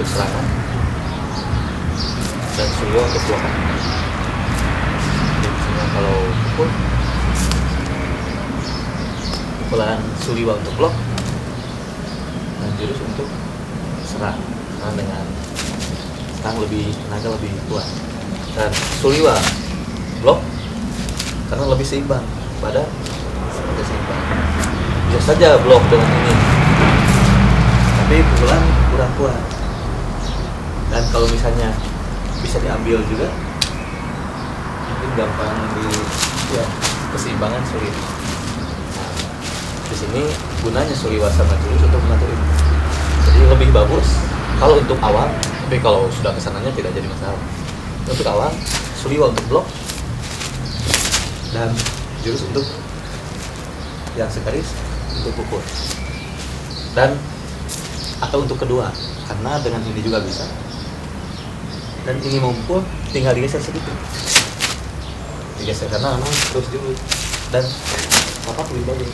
serangan dan Suliwa untuk blok. Jadi misalnya kalau pukulan Suliwa untuk blok dan jurus untuk serang dengan serang lebih tenaga lebih kuat, dan Suliwa blok karena lebih seimbang, badan seperti seimbang. Bisa saja blok dengan ini, tapi pukulan kurang kuat. Dan kalau misalnya bisa diambil juga, mungkin gampang ya, keseimbangan sulit. Nah, di sini gunanya Suliwa sama jurus untuk mengatur ini. Jadi lebih bagus kalau untuk awal, tapi kalau sudah kesananya tidak jadi masalah. Untuk awal, Suliwa untuk blok dan jurus untuk yang sekaris untuk pukul. Dan atau untuk kedua, karena dengan ini juga bisa. Dan ini mampu tinggal digeser sedikit. Digeser karena memang terus dulu dan papak lebih bagus.